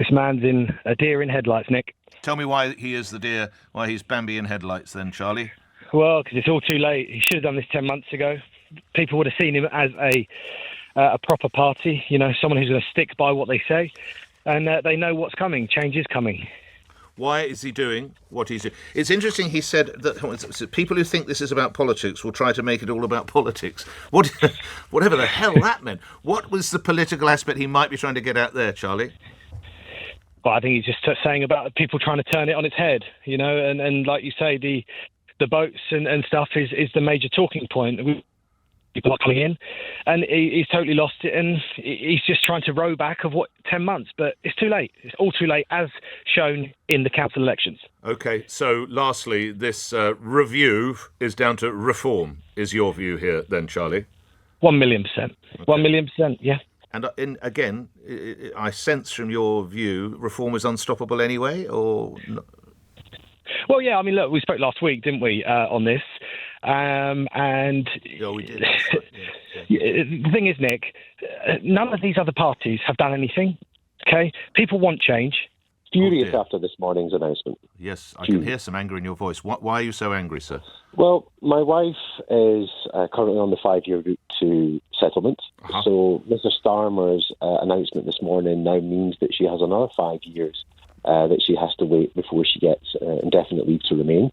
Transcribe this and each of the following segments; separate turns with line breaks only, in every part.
This man's in a deer in headlights, Nick.
Tell me why he is the deer, why he's Bambi in headlights then, Charlie.
Well, because it's all too late. He should have done this 10 months ago. People would have seen him as a proper party, someone who's going to stick by what they say. And they know what's coming. Change is coming.
Why is he doing what he's doing? It's interesting he said that people who think this is about politics will try to make it all about politics. Whatever the hell that meant. What was the political aspect he might be trying to get out there, Charlie?
Well, I think he's just saying about people trying to turn it on its head, and like you say, the boats and stuff is the major talking point. People are coming in, and he's totally lost it, and he's just trying to row back of 10 months, but it's too late. It's all too late, as shown in the council elections. OK, so lastly, this review is down to reform, is your view here then, Charlie? 1 million percent. Okay. 1 million percent, yeah.
And again, I sense from your view, reform is unstoppable anyway, or not?
Well, yeah, I mean, look, we spoke last week, didn't we, on this? And
yeah, we did.
Yeah. The thing is, Nick, none of these other parties have done anything. Okay, people want change.
Furious after this morning's announcement.
Yes, I can hear some anger in your voice. Why are you so angry, sir?
Well, my wife is currently on the 5-year route to settlement. Uh-huh. So Mr. Starmer's announcement this morning now means that she has another 5 years that she has to wait before she gets indefinite leave to remain.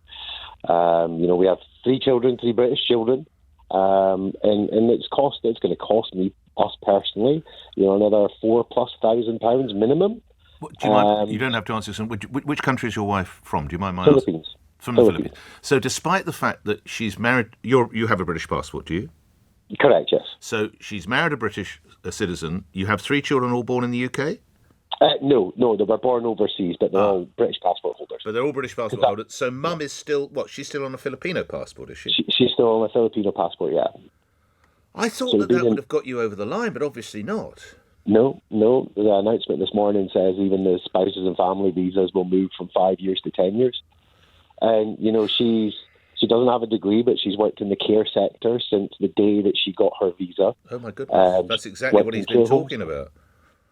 We have 3 children, 3 British children, and it's going to cost us personally, another £4,000+ minimum.
What, do you mind? You don't have to answer this. Which country is your wife from? Do you mind my
Philippines.
Asking? From the Philippines. So, despite the fact that she's married, you have a British passport, do you?
Correct. Yes.
So she's married a British citizen. You have 3 children, all born in the UK.
No, they were born overseas, but they're all British passport holders.
But they're all British passport holders. So Mum is still, she's still on a Filipino passport, is she?
She's still on a Filipino passport, yeah.
I thought that would have got you over the line, but obviously not.
No. The announcement this morning says even the spouses and family visas will move from 5 years to 10 years. And, she doesn't have a degree, but she's worked in the care sector since the day that she got her visa.
Oh, my goodness. That's exactly what he's been talking about.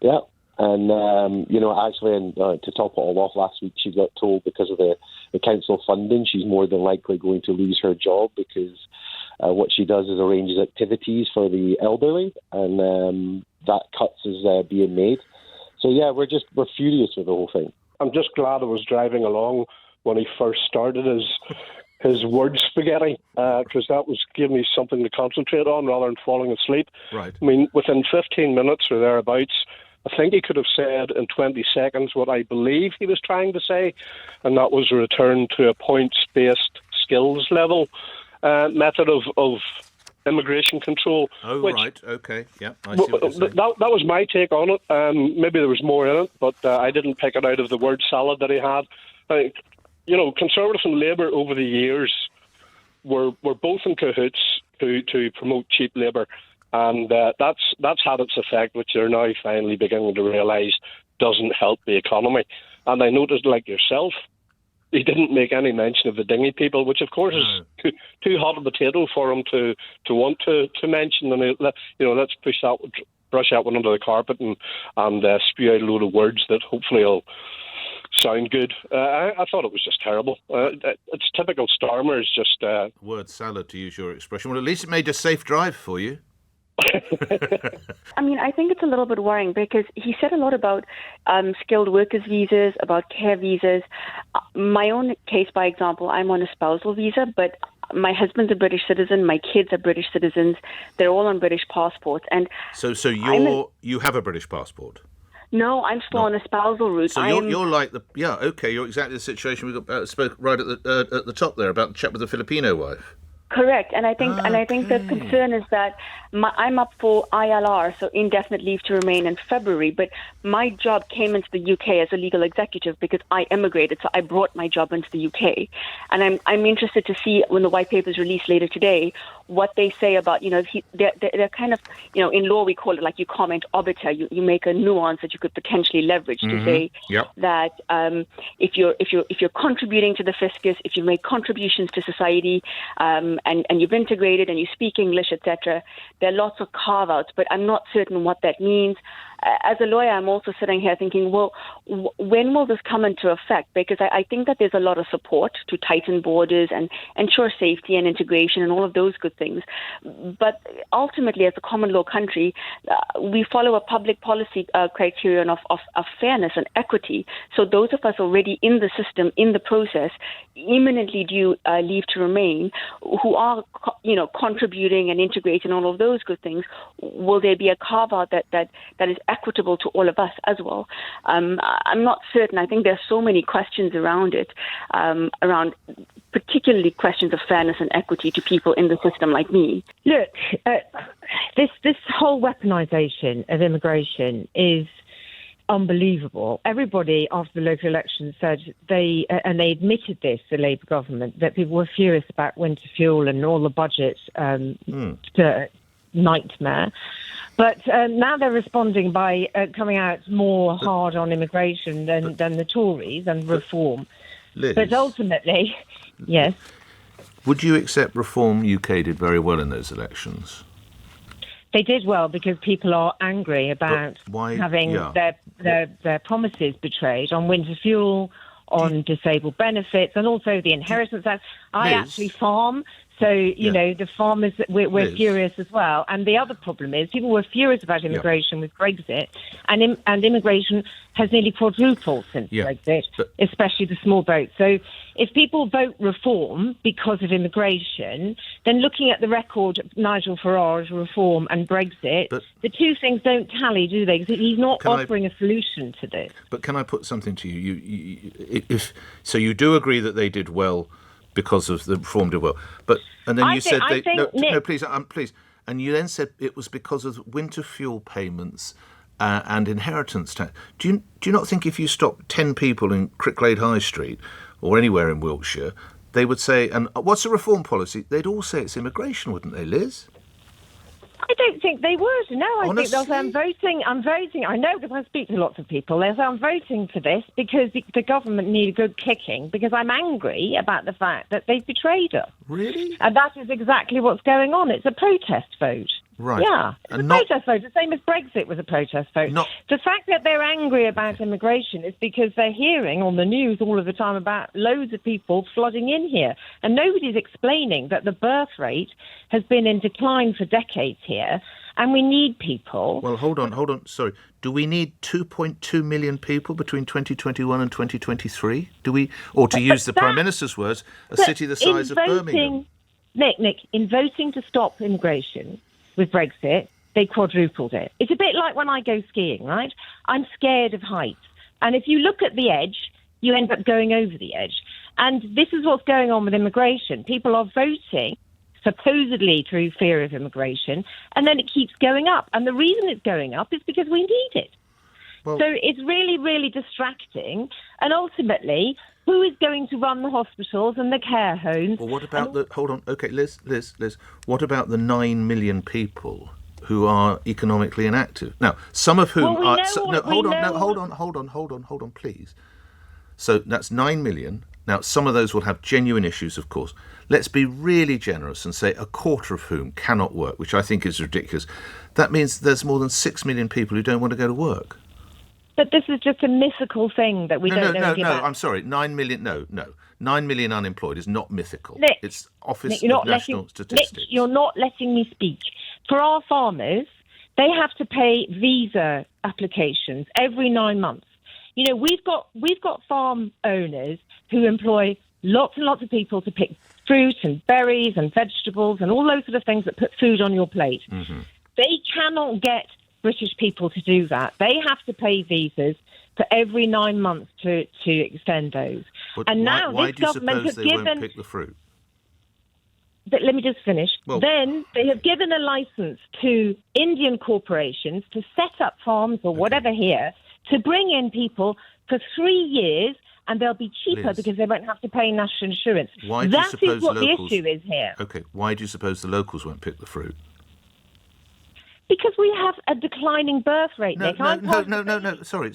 Yeah. And, actually, to top it all off, last week she got told because of the council funding, she's more than likely going to lose her job because what she does is arranges activities for the elderly, and that cuts is being made. So, yeah, we're furious with the whole thing.
I'm just glad I was driving along when he first started his word spaghetti, because that was giving me something to concentrate on rather than falling asleep.
Right.
I mean, within 15 minutes or thereabouts, I think he could have said in 20 seconds what I believe he was trying to say, and that was a return to a points-based skills level method of immigration control.
Oh, right, okay, yeah, I see what you're saying.
That was my take on it. Maybe there was more in it, but I didn't pick it out of the word salad that he had. Conservatives and Labour over the years were both in cahoots to promote cheap labour. And that's had its effect, which they're now finally beginning to realise doesn't help the economy. And I noticed, like yourself, he didn't make any mention of the dinghy people, which of course is too hot a potato for him to want to mention. And let's brush that one under the carpet and spew out a load of words that hopefully will sound good. I thought it was just terrible. It's typical Starmer. It's just
word salad, to use your expression. Well, at least it made a safe drive for you.
I mean, I think it's a little bit worrying because he said a lot about skilled workers visas, about care visas. My own case, by example, I'm on a spousal visa, but my husband's a British citizen, my kids are British citizens, they're all on British passports. And
so you have a British passport?
No, I'm still on a spousal route.
So you're like you're exactly the situation we spoke right at the top there about the chap with the Filipino wife.
Correct, and I think the concern is that I'm up for ILR, so indefinite leave to remain, in February. But my job came into the UK as a legal executive because I emigrated, so I brought my job into the UK. And I'm interested to see when the white paper is released later today what they say about they're kind of in law we call it like you comment obiter. You make a nuance that you could potentially leverage to say that if you're contributing to the fiscus, if you make contributions to society. and you've integrated and you speak English, etc., there are lots of carve-outs, but I'm not certain what that means. As a lawyer, I'm also sitting here thinking, well, when will this come into effect? Because I think that there's a lot of support to tighten borders and ensure safety and integration and all of those good things. But ultimately, as a common law country, we follow a public policy criterion of fairness and equity. So those of us already in the system, in the process, imminently due leave to remain, who are, contributing and integrating all of those good things, will there be a carve-out that is equitable to all of us as well? I'm not certain. I think there's so many questions around it, around particularly questions of fairness and equity to people in the system like me.
Look, this whole weaponisation of immigration is unbelievable. Everybody after the local elections said they admitted this, the Labour government, that people were furious about winter fuel and all the budget nightmare. But now they're responding by coming out more hard on immigration than the Tories and reform.
Liz,
but ultimately, yes.
Would you accept Reform UK did very well in those elections?
They did well because people are angry about having their promises betrayed on winter fuel, on disabled benefits, and also the Inheritance Act. I actually farm, so, the farmers, we're furious as well. And the other problem is people were furious about immigration with Brexit, and immigration has nearly quadrupled since Brexit, especially the small boats. So if people vote reform because of immigration, then looking at the record of Nigel Farage, reform, and Brexit, the two things don't tally, do they? Because he's not offering a solution to this.
But can I put something to you? So you do agree that they did well because of the reform did well, and then you said please, and you then said it was because of winter fuel payments and inheritance tax. Do you not think if you stopped 10 people in Cricklade High Street or anywhere in Wiltshire, they would say, and what's a reform policy? They'd all say it's immigration, wouldn't they, Liz?
I don't think they would. No, I think they'll say, I'm voting. I know because I speak to lots of people. They'll say, I'm voting for this because the government need a good kicking because I'm angry about the fact that they've betrayed us.
Really?
And that is exactly what's going on. It's a protest vote.
Right.
Yeah, it's a protest vote, the same as Brexit was a protest vote. The fact that they're angry about immigration is because they're hearing on the news all of the time about loads of people flooding in here. And nobody's explaining that the birth rate has been in decline for decades here, and we need people.
Well, hold on. Sorry. Do we need 2.2 million people between 2021 and 2023? Do we, or to use the Prime Minister's words, a city the size of Birmingham?
Nick, in voting to stop immigration with Brexit, they quadrupled it. It's a bit like when I go skiing, right? I'm scared of heights. And if you look at the edge, you end up going over the edge. And this is what's going on with immigration. People are voting supposedly through fear of immigration, and then it keeps going up. And the reason it's going up is because we need it. So it's really, really distracting. And ultimately, who is going to run the hospitals and the care homes?
Well, what about hold on, okay, Liz, what about the 9 million people who are economically inactive? Now, some of whom are... hold on, please. So that's 9 million. Now, some of those will have genuine issues, of course. Let's be really generous and say a quarter of whom cannot work, which I think is ridiculous. That means there's more than 6 million people who don't want to go to work.
But this is just a mythical thing that we don't know.
No, I'm sorry. 9 million, no. 9 million unemployed is not mythical.
Nick,
it's Office of National Statistics.
Nick, you're not letting me speak. For our farmers, they have to pay visa applications every 9 months. We've got farm owners who employ lots and lots of people to pick fruit and berries and vegetables and all those sort of things that put food on your plate. Mm-hmm. They cannot get British people to do that. They have to pay visas for every 9 months to extend those.
But
and now
why
this
do you
government
suppose
has
they
given...
won't pick the fruit?
But let me just finish.
Well,
then they have given a license to Indian corporations to set up farms or whatever here to bring in people for 3 years, and they'll be cheaper because they won't have to pay national insurance.
Why do you suppose
the issue is here.
Okay, why do you suppose the locals won't pick the fruit?
Because we have a declining birth rate, Nick.
No, sorry.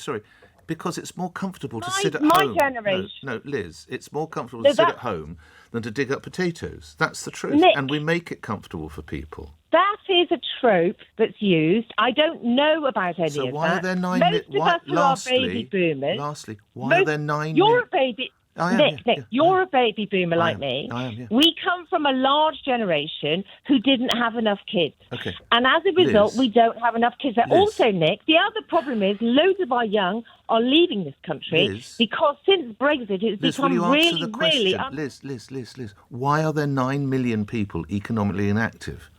because it's more comfortable to sit at
my
home.
generation.
No, Liz, it's more comfortable to sit at home than to dig up potatoes. That's the truth.
Nick,
and we make it comfortable for people.
That is a trope that's used. I don't know about any of that.
So why are there 9
million? Most of us who are baby boomers.
Lastly, why are there 9
You're a baby... Nick,
yeah,
you're a baby boomer like me.
I am, yeah.
We come from a large generation who didn't have enough kids.
Okay.
And as a result,
Liz,
we don't have enough kids. Also, Nick, the other problem is loads of our young are leaving this country because since Brexit, it's become really, really...
Liz, why are there 9 million people economically inactive?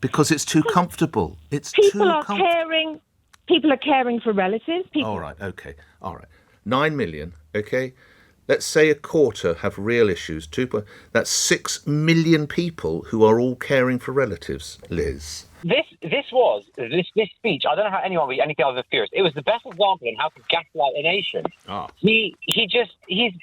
Because it's too comfortable. People are
caring for relatives.
All right. 9 million, okay? Let's say a quarter have real issues. That's 6 million people who are all caring for relatives, Liz.
This speech, I don't know how anyone would be anything other than furious. It was the best example on how to gaslight a nation. He's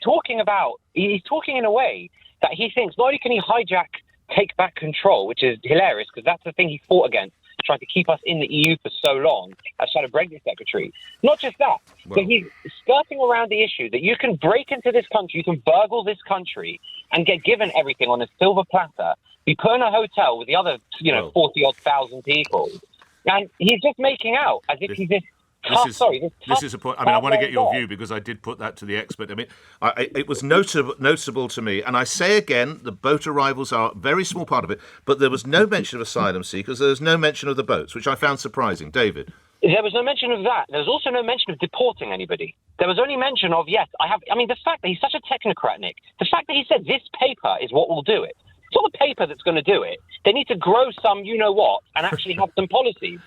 talking in a way that he thinks not only can he hijack, take back control, which is hilarious because that's the thing he fought against, trying to keep us in the EU for so long as trying to Brexit secretary. Not just that, but he's skirting around the issue that you can break into this country, you can burgle this country and get given everything on a silver platter, be put in a hotel with the other, 40-odd thousand people. And he's just making out as if he's this...
This is a point. I mean, I want to get your view because I did put that to the expert. I mean, it was noticeable to me, and I say again, the boat arrivals are a very small part of it, but there was no mention of asylum seekers. There was no mention of the boats, which I found surprising. David?
There was no mention of that. There was also no mention of deporting anybody. There was only mention of, the fact that he's such a technocrat, Nick, the fact that he said this paper is what will do it. It's not the paper that's going to do it. They need to grow some you-know-what and actually have some policies.